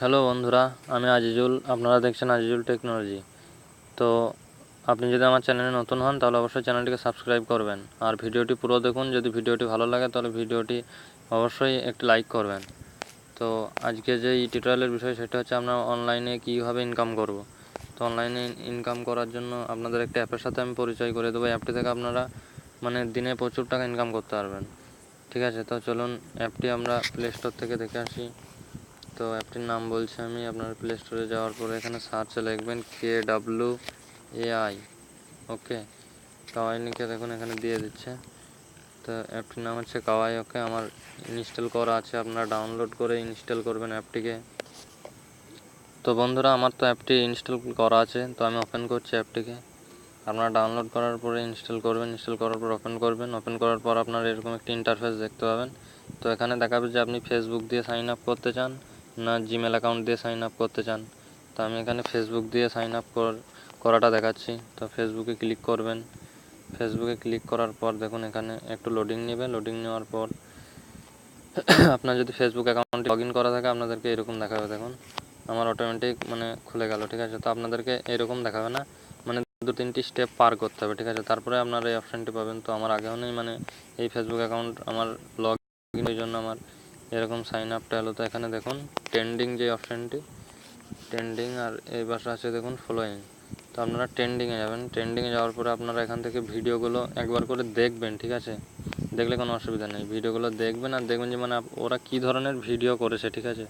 Hello বন্ধুরা, আমি আজিজুল। আপনারা দেখছেন আজিজুল টেকনোলজি। তো আপনি যদি আমার চ্যানেলে নতুন হন তাহলে অবশ্যই চ্যানেলটিকে সাবস্ক্রাইব করবেন, আর ভিডিওটি পুরো দেখুন। যদি ভিডিওটি ভালো লাগে তাহলে ভিডিওটি অবশ্যই একটি লাইক করবেন। তো আজকে যে টিউটোরিয়ালের বিষয় সেটা হচ্ছে আমরা অনলাইনে কীভাবে ইনকাম করব। তো অনলাইনে ইনকাম করার জন্য আপনাদের একটা অ্যাপের সাথে আমি পরিচয় করে দেবো। অ্যাপটি থেকে আপনারা দিনে প্রচুর টাকা ইনকাম করতে পারবেন। ঠিক আছে, তো চলুন অ্যাপটি আমরা প্লে স্টোর থেকে দেখে আসি। তো অ্যাপটির নাম বলছি আমি। আপনার প্লে স্টোরে যাওয়ার পরে এখানে সার্চে লিখবেন KWAI। ওকে, কাওয়াই লিখে দেখুন এখানে দিয়ে দিচ্ছে। তো অ্যাপটির নাম হচ্ছে কাওয়াই। ওকে, আমার ইনস্টল করা আছে, আপনারা ডাউনলোড করে ইনস্টল করবেন অ্যাপটিকে। তো বন্ধুরা, আমার তো অ্যাপটি ইনস্টল করা আছে, তো আমি ওপেন করছি অ্যাপটিকে। আপনারা ডাউনলোড করার পরে ইনস্টল করবেন, ইনস্টল করার পর ওপেন করবেন। ওপেন করার পর আপনারা এরকম একটি ইন্টারফেস দেখতে পাবেন। তো এখানে দেখাবে যে আপনি ফেসবুক দিয়ে সাইন আপ করতে চান না জিমেল অ্যাকাউন্ট দিয়ে সাইন আপ করতে চান। তো আমি এখানে ফেসবুক দিয়ে সাইন আপ করাটা দেখাচ্ছি। তো ফেসবুকে ক্লিক করবেন। ফেসবুকে ক্লিক করার পর দেখুন এখানে একটু লোডিং নেবে। লোডিং নেওয়ার পর আপনার যদি ফেসবুক অ্যাকাউন্টে লগ ইন করা থাকে আপনাদেরকে এরকম দেখাবে। দেখুন আমার অটোমেটিক খুলে গেল। ঠিক আছে, তো আপনাদেরকে এরকম দেখাবে না, 2-3টি স্টেপ পার করতে হবে। ঠিক আছে, তারপরে আপনারা এই অপশানটি পাবেন। তো আমার আগেও নেই এই ফেসবুক অ্যাকাউন্ট আমার লগ ইন, ওই জন্য আমার এরকম সাইন আপটা হলো। তো এখানে দেখুন ট্রেন্ডিং যে অপশানটি, ট্রেন্ডিং, আর এই পাশে আছে দেখুন ফলোয়িং। তো আপনারা ট্রেন্ডিংয়ে যাবেন। ট্রেন্ডিংয়ে যাওয়ার পরে আপনারা এখান থেকে ভিডিওগুলো একবার করে দেখবেন। ঠিক আছে, দেখলে কোনো অসুবিধা নেই। ভিডিওগুলো দেখবেন আর দেখবেন যে ওরা কী ধরনের ভিডিও করেছে। ঠিক আছে,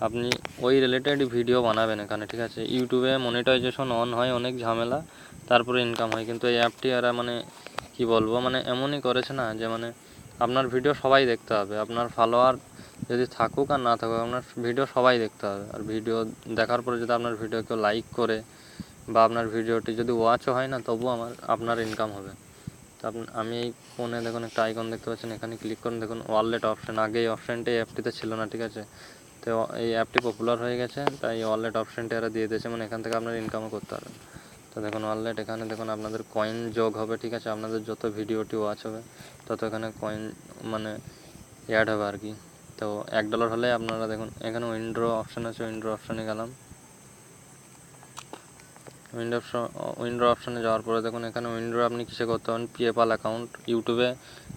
আপনি ওই রিলেটেড ভিডিও বানাবেন এখানে। ঠিক আছে, ইউটিউবে মনিটাইজেশন অন হয়, অনেক ঝামেলা, তারপরে ইনকাম হয়। কিন্তু এই অ্যাপটি এরা কি বলবো এমনই করেছে না যে আপনার ভিডিও সবাই দেখতে হবে। আপনার ফলোয়ার যদি থাকুক আর না থাকুক, আপনার ভিডিও সবাই দেখতে হবে। আর ভিডিও দেখার পরে যদি আপনার ভিডিও কেউ লাইক করে বা আপনার ভিডিওটি যদি ওয়াচও হয় না, তবুও আপনার ইনকাম হবে। তো আমি এই ফোনে দেখুন একটা আইকন দেখতে পাচ্ছেন, এখানে ক্লিক করুন। দেখুন ওয়ালেট অপশান, আগে এই অপশানটা এই অ্যাপটিতে ছিল না। ঠিক আছে, তো এই অ্যাপটি পপুলার হয়ে গেছে, তাই ওয়ালেট অপশানটা এরা দিয়ে দিয়েছে, এখান থেকে আপনার ইনকামও করতে পারবেন। তো দেখুন ওয়ালেট, এখানে দেখুন আপনাদের কয়েন যোগ হবে। ঠিক আছে, আপনাদের যত ভিডিওটি ওয়াচ হবে তত এখানে কয়েন অ্যাড হবে আর কি। তো $1 হলে আপনারা দেখুন এখানে উইন্ড্রো অপশান আছে, উইন্ড্রো অপশানে গেলাম। উইন্ড্রো অপশানে যাওয়ার পরে দেখুন এখানে উইন্ড্রো আপনি কিসে করতে পারেন, পেপ্যাল অ্যাকাউন্ট। ইউটিউবে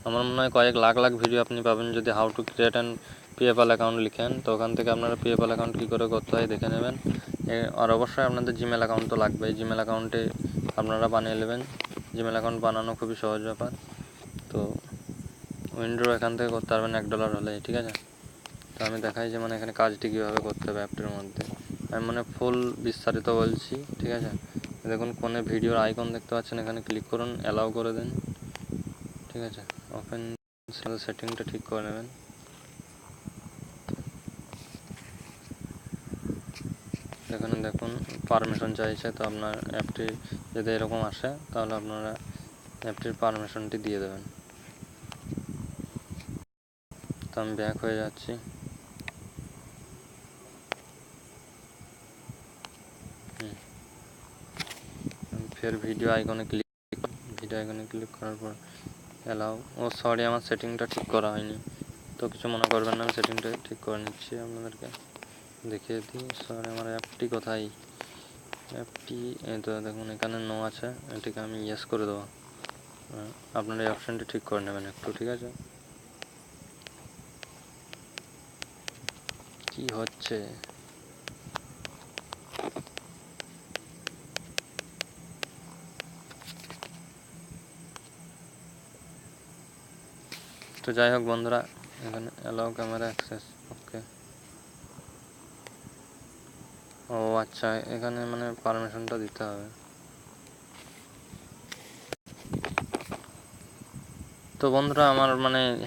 আমার মনে হয় কয়েক লাখ ভিডিও আপনি পাবেন যদি how to create and PayPal account লিখেন। তো ওখান থেকে আপনারা পেপ্যাল অ্যাকাউন্ট কী করে করতে হয় দেখে নেবেন। আর অবশ্যই আপনাদের জিমেল অ্যাকাউন্ট তো লাগবে। জিমেল অ্যাকাউন্টে আপনারা বানিয়ে নেবেন। জিমেল অ্যাকাউন্ট বানানো খুবই সহজ ব্যাপার। তো উইন্ড্রো এখান থেকে করতে পারবেন $1 হলে। ঠিক আছে, তো আমি দেখাই যে এখানে কাজটি কীভাবে করতে হবে অ্যাপটির মধ্যে। আমি ফুল বিস্তারিত বলছি। ঠিক আছে, দেখুন কোনে ভিডিওর আইকন দেখতে পাচ্ছেন, এখানে ক্লিক করুন, অ্যালাউ করে দেন। ঠিক আছে, ওপেন সেটিংটা ঠিক করে নেবেন। এখানে দেখুন পারমিশন চাইছে। তো আপনার অ্যাপটি যদি এরকম আসে তাহলে আপনারা অ্যাপটির পারমিশনটি দিয়ে দেবেন। তো আমি ব্যাক হয়ে যাচ্ছি। ফের ভিডিও আইকনে ক্লিক করার পর অ্যালাউ। সরি, আমার সেটিংটা ঠিক করা হয়নি, তো কিছু মনে করবেন না, আমি সেটিংটা ঠিক করে নিচ্ছি। আপনাদেরকে দেখিয়ে দিই। সরি, আমার অ্যাপটি কোথায়? অ্যাপটি এই তো দেখুন এখানে নো আছে, এটিকে আমি ইয়েস করে দেবো। আপনার এই অপশানটি ঠিক করে নেবেন একটু। ঠিক আছে, কি হচ্ছে? তো যাই হোক বন্ধুরা, এখানে অ্যালাউ ক্যামেরা অ্যাক্সেস। ওকে, ও আচ্ছা, এখানে পারমিশনটা দিতে হবে। তো বন্ধুরা, আমার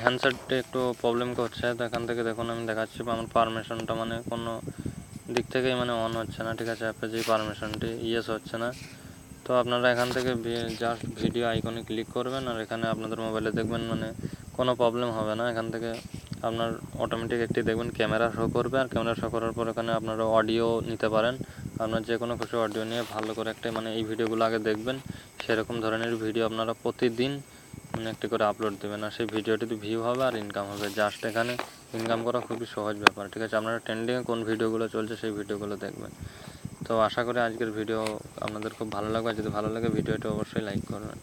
হ্যান্ডসেটে একটু প্রবলেম করছে। তো এখান থেকে দেখুন আমি দেখাচ্ছি আমার পারমিশনটা কোনো দিক থেকেই অন হচ্ছে না। ঠিক আছে, অ্যাপে যে পারমিশনটি ইয়েস হচ্ছে না। তো আপনারা এখান থেকে জাস্ট ভিডিও আইকনে ক্লিক করবেন, আর এখানে আপনাদের মোবাইলে দেখবেন কোনো প্রবলেম হবে না। এখান থেকে আপনার অটোমেটিক একটি দেখবেন ক্যামেরা শো করবে, আর ক্যামেরা শো করার পর এখানে আপনারা অডিও নিতে পারেন। আপনার যে কোনো কিছু অডিও নিয়ে ভালো করে একটা এই ভিডিওগুলো আগে দেখবেন, সেরকম ধরনের ভিডিও আপনারা প্রতিদিন একটি করে আপলোড দেবেন, আর সেই ভিডিওটিতে ভিউ হবে আর ইনকাম হবে। জাস্ট এখানে ইনকাম করা খুবই সহজ ব্যাপার। ঠিক আছে, আপনারা ট্রেন্ডিংয়ে কোন ভিডিওগুলো চলছে সেই ভিডিওগুলো দেখবেন। তো আশা করি আজকের ভিডিও আপনাদের খুব ভালো লাগবে। যদি ভালো লাগে ভিডিওটি অবশ্যই লাইক করবেন।